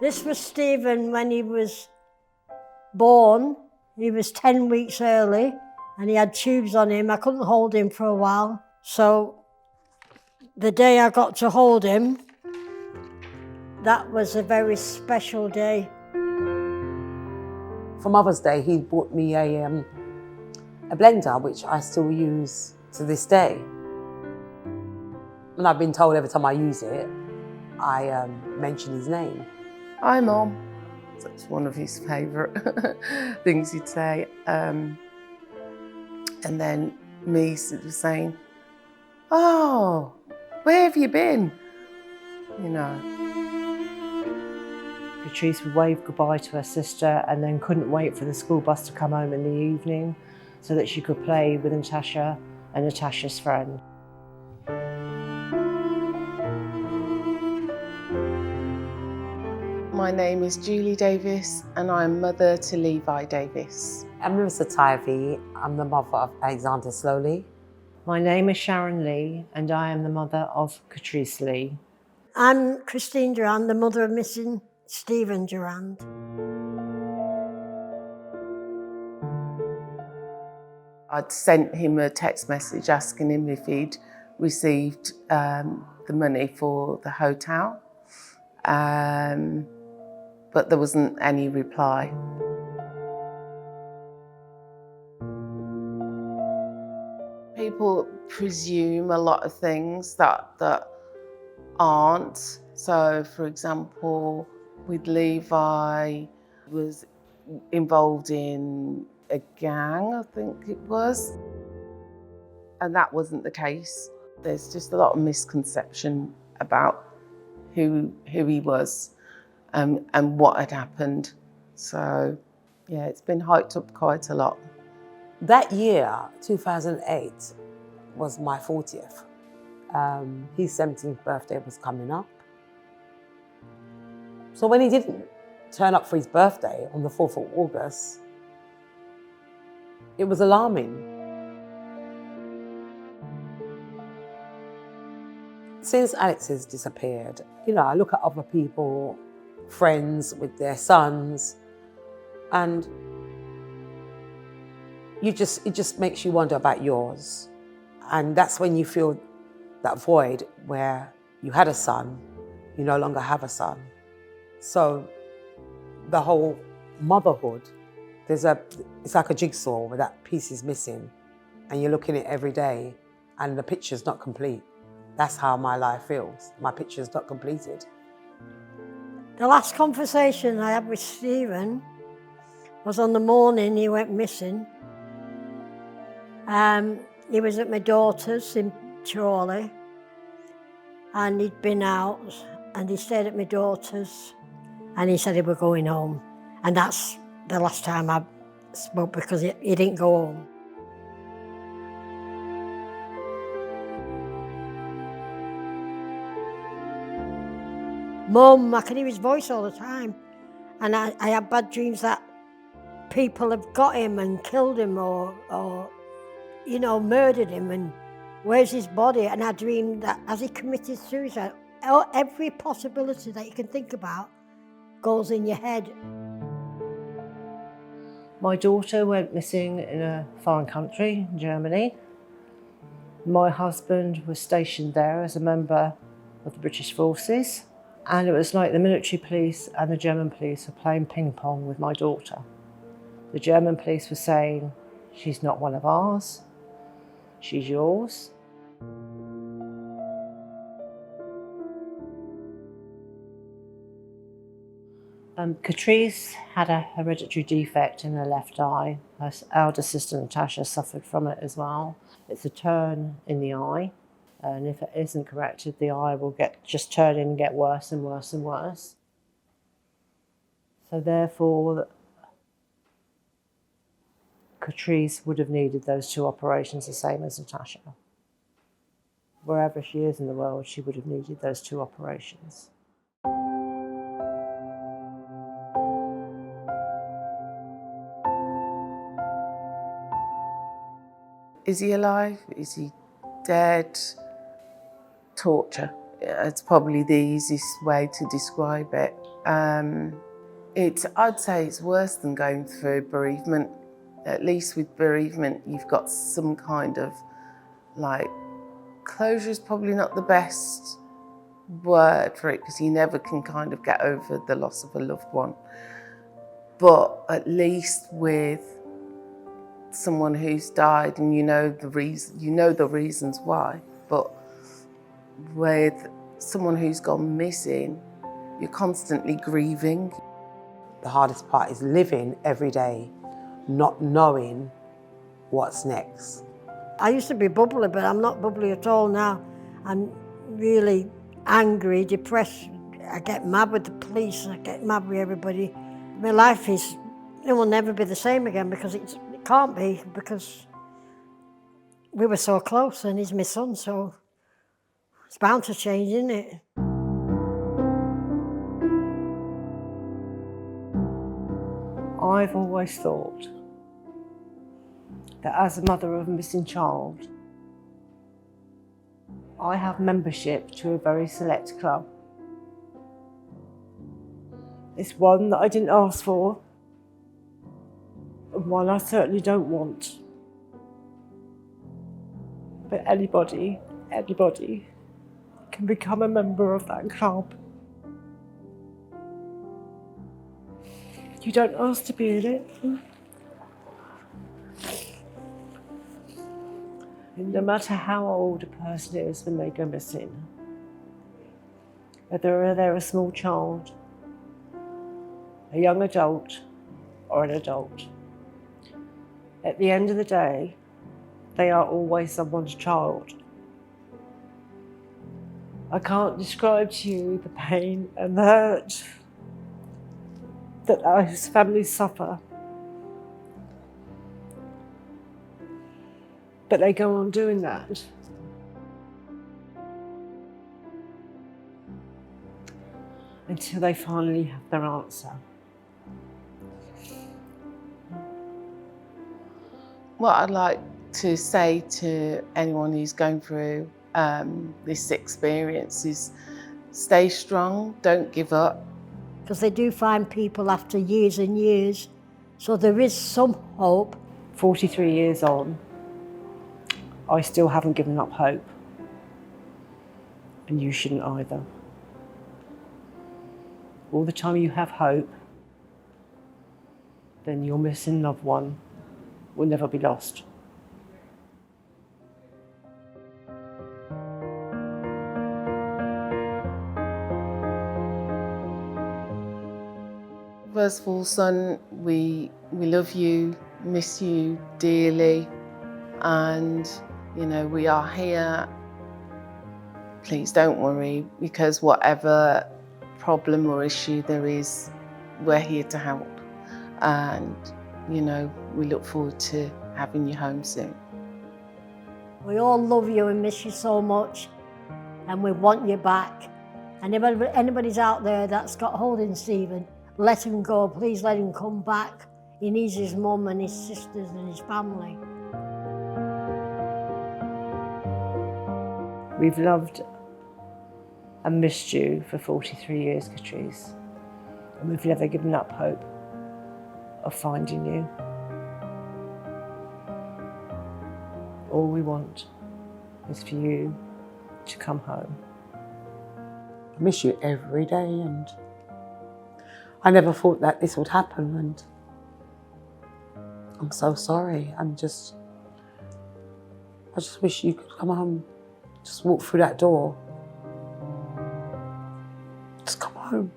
This was Steven when he was born. He was 10 weeks early and he had tubes on him. I couldn't hold him for a while. So the day I got to hold him, that was a very special day. For Mother's Day, he bought me a blender, which I still use to this day. And I've been told every time I use it, I mention his name. Hi, Mom. That's one of his favourite things he'd say. And then me sort of saying, oh, where have you been? You know. Katrice would wave goodbye to her sister and then couldn't wait for the school bus to come home in the evening so that she could play with Natasha and Natasha's friend. My name is Julie Davis and I'm mother to Levi Davis. I'm Nerissa Tivy. I'm the mother of Alexander Sloley. My name is Sharon Lee and I am the mother of Katrice Lee. I'm Steven Durand, the mother of missing Steven Durand. I'd sent him a text message asking him if he'd received the money for the hotel, but there wasn't any reply. People presume a lot of things that aren't. So, for example, with Levi, was involved in a gang, I think it was. And that wasn't the case. There's just a lot of misconception about who he was and what had happened. So, yeah, it's been hyped up quite a lot. That year, 2008, was my 40th. His 17th birthday was coming up. So when he didn't turn up for his birthday on the 4th of August, it was alarming. Since Alex has disappeared, you know, I look at other people, friends with their sons, and it just makes you wonder about yours. And that's when you feel that void where you had a son, you no longer have a son. So the whole motherhood, it's like a jigsaw where that piece is missing and you're looking at it every day and the picture's not complete. That's how my life feels. My picture's not completed. The last conversation I had with Steven was on the morning he went missing. He was at my daughter's in Chorley and he'd been out and he stayed at my daughter's and he said he was going home. And that's the last time I spoke because he didn't go home. Mum, I can hear his voice all the time. And I have bad dreams that people have got him and killed him or you know, murdered him and where's his body? And I dream that as he committed suicide, every possibility that you can think about goes in your head. My daughter went missing in a foreign country, Germany. My husband was stationed there as a member of the British forces. And it was like the military police and the German police were playing ping pong with my daughter. The German police were saying, she's not one of ours, she's yours. Katrice had a hereditary defect in her left eye. Her elder sister Natasha suffered from it as well. It's a turn in the eye, and if it isn't corrected, the eye will just turn in and get worse and worse and worse. So therefore, Katrice would have needed those 2 operations the same as Natasha. Wherever she is in the world, she would have needed those 2 operations. Is he alive? Is he dead? Torture. It's probably the easiest way to describe it. I'd say it's worse than going through bereavement. At least with bereavement, you've got some kind of, like, closure is probably not the best word for it, because you never can kind of get over the loss of a loved one. But at least with someone who's died and you know the reasons why, but with someone who's gone missing, you're constantly grieving. The hardest part is living every day, not knowing what's next. I used to be bubbly, but I'm not bubbly at all now. I'm really angry, depressed. I get mad with the police, I get mad with everybody. My life it will never be the same again, because it can't be, because we were so close and he's my son, so it's bound to change, isn't it? I've always thought that as a mother of a missing child, I have membership to a very select club. It's one that I didn't ask for, and one I certainly don't want. But anybody can become a member of that club. You don't ask to be in it. And no matter how old a person is when they go missing, whether they're a small child, a young adult, or an adult, at the end of the day, they are always someone's child. I can't describe to you the pain and the hurt that those families suffer. But they go on doing that. Until they finally have their answer. What I'd like to say to anyone who's going through this experience is stay strong, don't give up. Because they do find people after years and years, so there is some hope. 43 years on, I still haven't given up hope. And you shouldn't either. All the time you have hope, then your missing loved one will never be lost. First of all, son, we love you, miss you dearly, and we are here. Please don't worry, because whatever problem or issue there is, we're here to help. And we look forward to having you home soon. We all love you and miss you so much, and we want you back. And if anybody's out there that's got hold of Steven, let him go, please let him come back. He needs his mum and his sisters and his family. We've loved and missed you for 43 years, Katrice, and we've never given up hope of finding you. All we want is for you to come home. I miss you every day, and I never thought that this would happen, and I'm so sorry. I just wish you could come home, just walk through that door. Just come home.